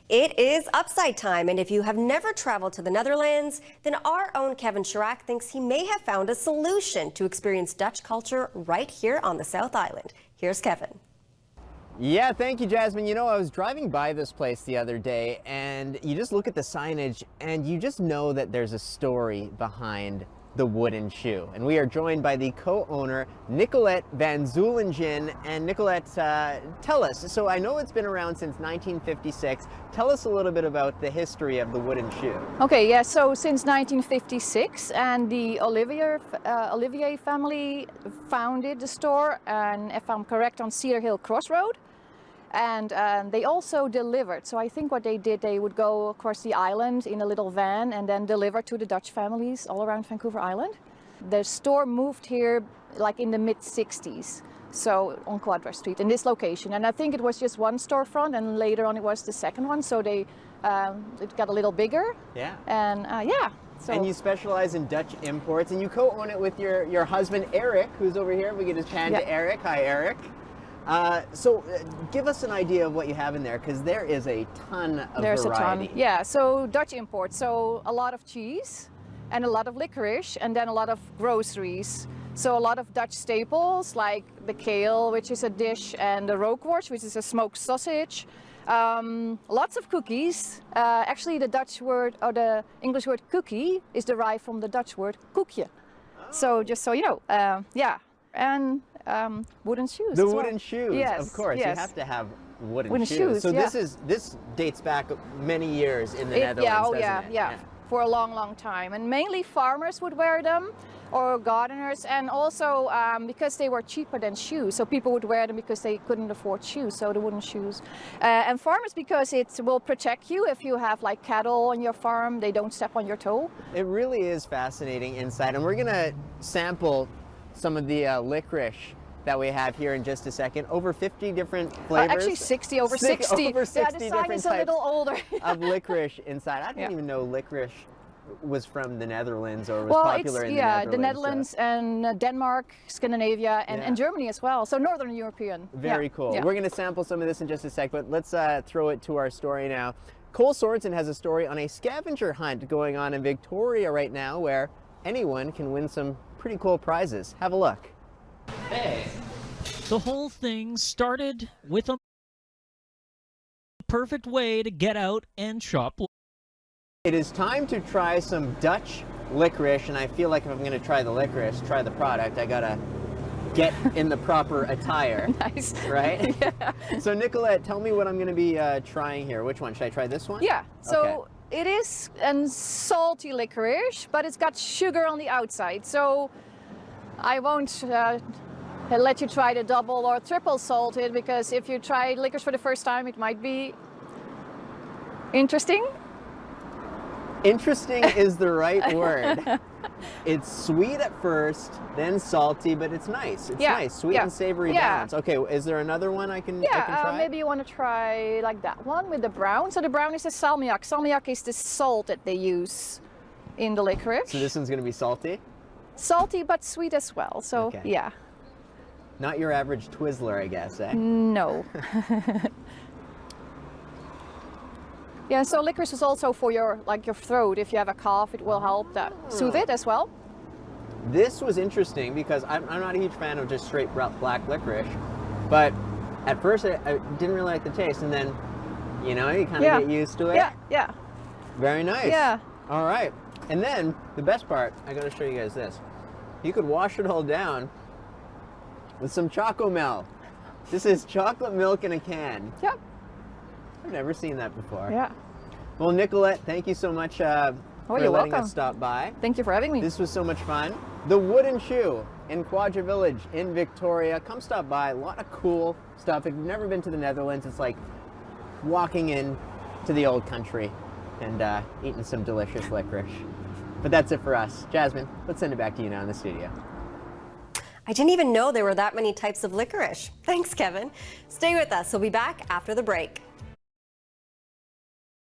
It is upside time, and if you have never traveled to the Netherlands, then our own Kevin Chirac thinks he may have found a solution to experience Dutch culture right here on the South Island. Here's Kevin. Yeah, thank you, Jasmine. You know, I was driving by this place the other day, and you just look at the signage, and you just know that there's a story behind the wooden shoe. And we are joined by the co-owner, Nicolette van Zulingen. And Nicolette, tell us, so I know it's been around since 1956. Tell us a little bit about the history of the wooden shoe. Okay, yeah, so since 1956, and the Olivier family founded the store, and if I'm correct, on Cedar Hill Crossroad. And they also delivered. So I think what they did, they would go across the island in a little van and then deliver to the Dutch families all around Vancouver Island. The store moved here like in the mid-60s, so on Quadra Street, in this location. And I think it was just one storefront, and later on it was the second one, so it got a little bigger. Yeah. And yeah. So. And you specialize in Dutch imports, and you co-own it with your husband, Eric, who's over here. We get his hand to Eric. Hi, Eric. So give us an idea of what you have in there, because there is a ton of There's variety. a ton, yeah. So Dutch imports, so a lot of cheese and a lot of licorice, and then a lot of groceries. So a lot of Dutch staples like the kale, which is a dish, and the rookworst, which is a smoked sausage. Lots of cookies. Actually, the Dutch word, or the English word cookie, is derived from the Dutch word koekje. So just so you know, yeah. And wooden shoes. The wooden shoes, yes, of course. yes. You have to have wooden shoes. So yeah. this dates back many years in the Netherlands, yeah, doesn't it? Yeah, for a long, long time. And mainly farmers would wear them, or gardeners, and also because they were cheaper than shoes. So people would wear them because they couldn't afford shoes, so the wooden shoes. And farmers, because it will protect you if you have like cattle on your farm, they don't step on your toe. It really is fascinating inside, and we're gonna sample some of the licorice that we have here in just a second. Over 50 different flavors. Actually 60, over 60. Over 60 yeah, the sign different is a little older. of licorice inside. I didn't even know licorice was from the Netherlands or was well, popular in the Netherlands. Yeah, the Netherlands and Denmark, Scandinavia, and Germany as well. So Northern European. Very cool. Yeah. We're going to sample some of this in just a sec, but let's throw it to our story now. Cole Sorensen has a story on a scavenger hunt going on in Victoria right now, where anyone can win some pretty cool prizes. Have a look. Hey. The whole thing started with a perfect way to get out and shop. It is time to try some Dutch licorice, and I feel like if I'm going to try the licorice, try the product, I got to get in the proper attire. Nice. Right? Yeah. So Nicolette, tell me what I'm going to be trying here. Which one? Should I try this one? Yeah. So okay. It is a salty licorice, but it's got sugar on the outside. So I won't let you try the double or triple salted, because if you try licorice for the first time, it might be interesting. Interesting is the right word. It's sweet at first, then salty, but it's nice. It's nice. Sweet and savory balance. Okay, is there another one I can try? Maybe you want to try like that one with the brown. So the brown is a salmiak. Salmiak is the salt that they use in the licorice. So this one's going to be salty? Salty, but sweet as well. So, yeah. Not your average Twizzler, I guess, eh? No. Yeah, so licorice is also for your throat. If you have a cough, it will help that soothe it as well. This was interesting because I'm not a huge fan of just straight black licorice, but at first I didn't really like the taste, and then, you know, you kind of get used to it. Yeah. Very nice. Yeah. All right. And then the best part, I got to show you guys this. You could wash it all down with some Chocomel. This is chocolate milk in a can. Yep. I've never seen that before. Yeah. Well, Nicolette, thank you so much for you're letting welcome. us stop by. Thank you for having me. This was so much fun. The Wooden Shoe in Quadra Village in Victoria. Come stop by. A lot of cool stuff. If you've never been to the Netherlands, it's like walking in to the old country and eating some delicious licorice. But that's it for us. Jasmine, let's send it back to you now in the studio. I didn't even know there were that many types of licorice. Thanks, Kevin. Stay with us. We'll be back after the break.